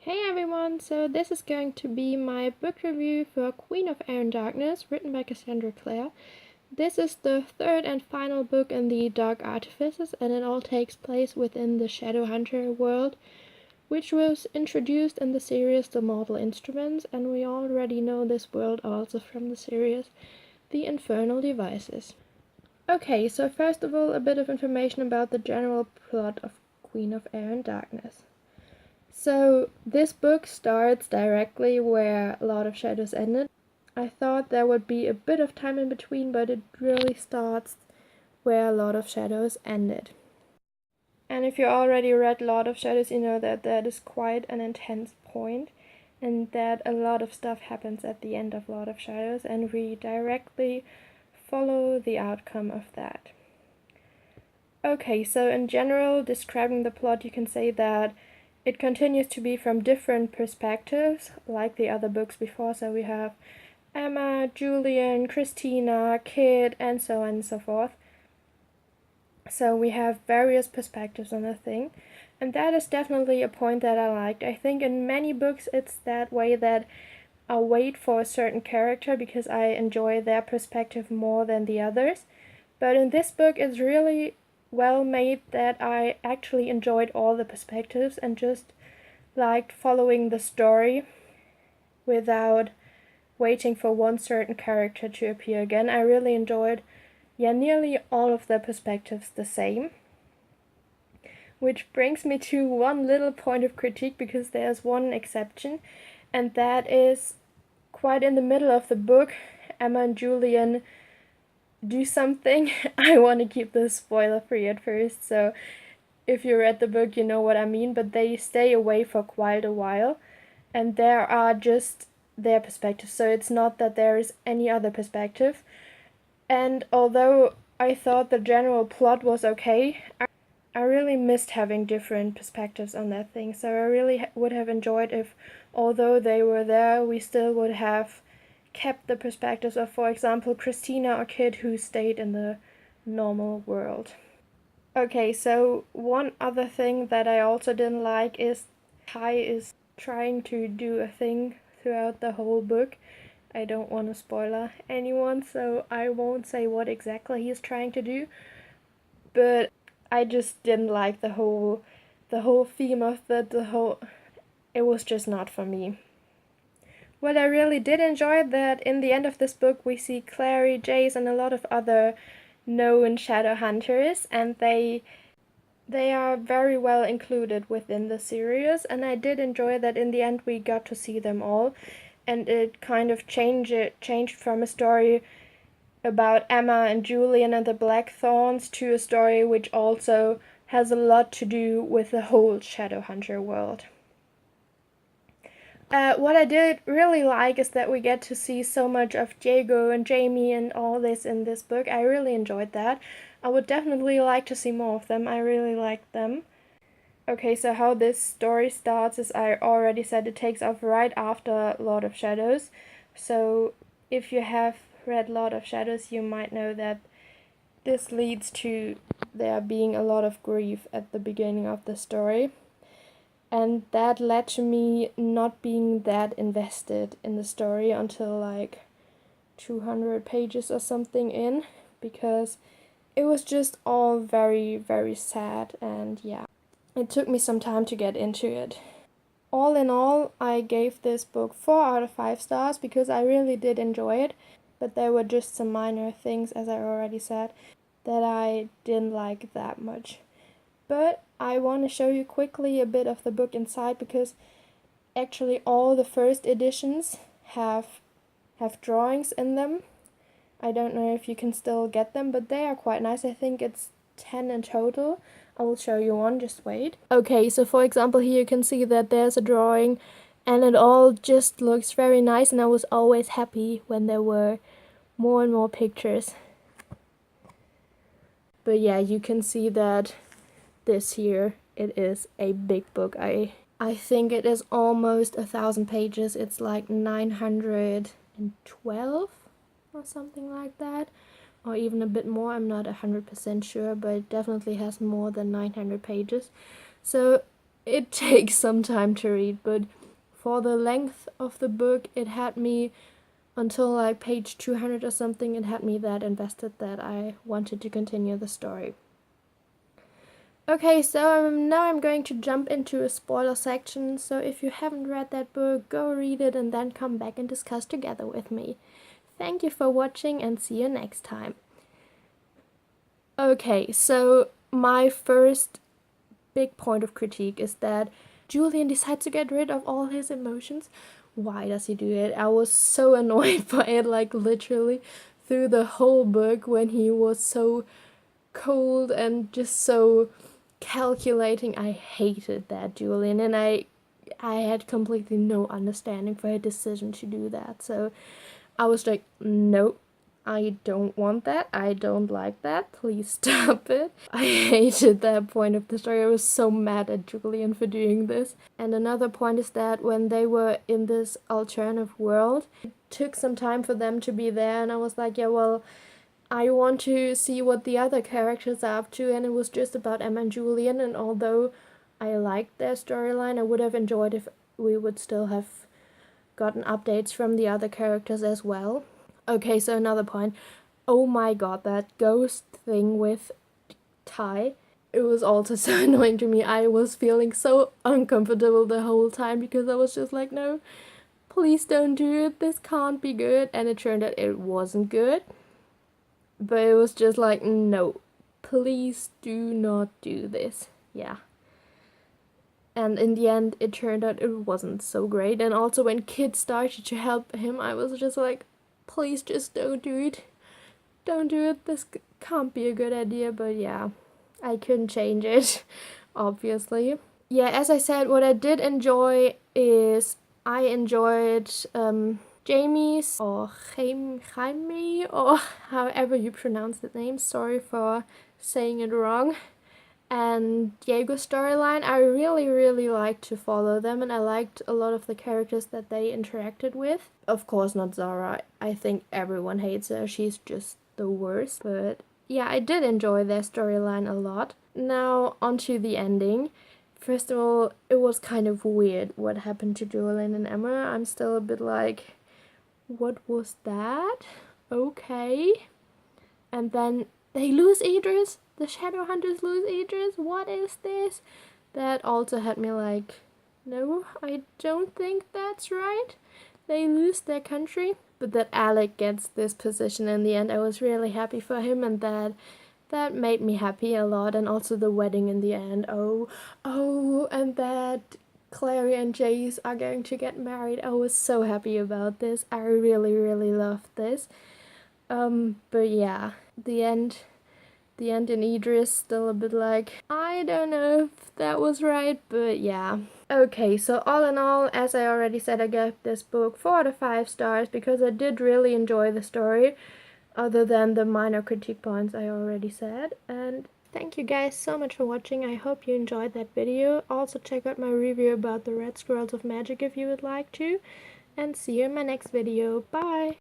Hey everyone, so this is going to be my book review for Queen of Air and Darkness, written by Cassandra Clare. This is the third and final book in the Dark Artifices, and it all takes place within the Shadowhunter world, which was introduced in the series The Mortal Instruments, and we already know this world also from the series The Infernal Devices. Okay, so first of all, a bit of information about the general plot of Queen of Air and Darkness. So this book starts directly where Lord of Shadows ended. I thought there would be a bit of time in between, but it really starts where Lord of Shadows ended. And if you already read Lord of Shadows, you know that that is quite an intense point, and that a lot of stuff happens at the end of Lord of Shadows, and we directly follow the outcome of that. Okay, so in general, describing the plot, you can say that it continues to be from different perspectives, like the other books before. So we have Emma, Julian, Christina, Kid, and so on and so forth. So we have various perspectives on the thing, and that is definitely a point that I liked. I think in many books it's that way, that I wait for a certain character because I enjoy their perspective more than the others. But in this book it's really well made that I actually enjoyed all the perspectives and just liked following the story without waiting for one certain character to appear again. I really enjoyed, nearly all of the perspectives the same. Which brings me to one little point of critique, because there's one exception, and that is quite in the middle of the book, Emma and Julian do something. I want to keep this spoiler free at first, so if you read the book you know what I mean, but they stay away for quite a while, and there are just their perspectives, so it's not that there is any other perspective. And although I thought the general plot was okay, I really missed having different perspectives on that thing, so I really would have enjoyed if, although they were there, we still would have kept the perspectives of, for example, Christina or Kid, who stayed in the normal world. Okay, so one other thing that I also didn't like is Kai is trying to do a thing throughout the whole book. I don't want to spoiler anyone, so I won't say what exactly he's trying to do, but I just didn't like the whole theme of the whole. It was just not for me. What I really did enjoy, that in the end of this book we see Clary, Jace, and a lot of other known shadow hunters, and they are very well included within the series, and I did enjoy that in the end we got to see them all, and it kind of changed from a story about Emma and Julian and the Blackthorns to a story which also has a lot to do with the whole Shadowhunter world. What I did really like is that we get to see so much of Diego and Jamie and all this in this book. I really enjoyed that. I would definitely like to see more of them. I really liked them. Okay, so how this story starts is, I already said, it takes off right after Lord of Shadows. So if you have read Lord of Shadows, you might know that this leads to there being a lot of grief at the beginning of the story. And that led to me not being that invested in the story until like 200 pages or something in, because it was just all very, very sad, and yeah, it took me some time to get into it. All in all, I gave this book 4 out of 5 stars because I really did enjoy it, but there were just some minor things, as I already said, that I didn't like that much. But I want to show you quickly a bit of the book inside, because actually all the first editions have drawings in them. I don't know if you can still get them, but they are quite nice. I think it's 10 in total. I will show you one, just wait. Okay, so for example here you can see that there's a drawing, and it all just looks very nice, and I was always happy when there were more and more pictures. But yeah, you can see that this here, it is a big book. I think it is almost 1,000 pages. It's like 912 or something like that, or even a bit more. I'm not 100% sure, but it definitely has more than 900 pages. So it takes some time to read, but for the length of the book, it had me until like page 200 or something. It had me that invested that I wanted to continue the story. Okay, so now I'm going to jump into a spoiler section, so if you haven't read that book, go read it and then come back and discuss together with me. Thank you for watching and see you next time. Okay, so my first big point of critique is that Julian decides to get rid of all his emotions. Why does he do it? I was so annoyed by it, like literally through the whole book when he was so cold and just so calculating. I hated that, Julian, and I had completely no understanding for her decision to do that. So I was like, nope, I don't want that. I don't like that. Please stop it. I hated that point of the story. I was so mad at Julian for doing this. And another point is that when they were in this alternative world, it took some time for them to be there, and I was like, yeah, well, I want to see what the other characters are up to, and it was just about Emma and Julian, and although I liked their storyline, I would have enjoyed if we would still have gotten updates from the other characters as well. Okay, so another point. Oh my god, that ghost thing with Ty. It was also so annoying to me. I was feeling so uncomfortable the whole time because I was just like, no, please don't do it. This can't be good. And it turned out it wasn't good. But it was just like, no, please do not do this. Yeah. And in the end, it turned out it wasn't so great. And also when kids started to help him, I was just like, please just don't do it. Don't do it. This can't be a good idea. But yeah, I couldn't change it, obviously. Yeah, as I said, what I did enjoy is I enjoyed Jamie's or Jaime or however you pronounce the name. Sorry for saying it wrong. And Diego's storyline, I really liked to follow them, and I liked a lot of the characters that they interacted with. Of course not Zara. I think everyone hates her. She's just the worst. But yeah, I did enjoy their storyline a lot. Now onto the ending. First of all, it was kind of weird what happened to Julian and Emma. I'm still a bit like, what was that? Okay. And then they lose Idris. The Shadowhunters lose Idris. What is this? That also had me like, no, I don't think that's right. They lose their country. But that Alec gets this position in the end, I was really happy for him, and that made me happy a lot. And also the wedding in the end. Oh, and that Clary and Jace are going to get married. I was so happy about this. I really loved this. But yeah, the end in Idris, still a bit like, I don't know if that was right, but yeah. Okay, so all in all, as I already said, I gave this book 4 out of 5 stars because I did really enjoy the story, other than the minor critique points I already said. And thank you guys so much for watching. I hope you enjoyed that video. Also check out my review about the Red Scrolls of Magic if you would like to. And see you in my next video. Bye!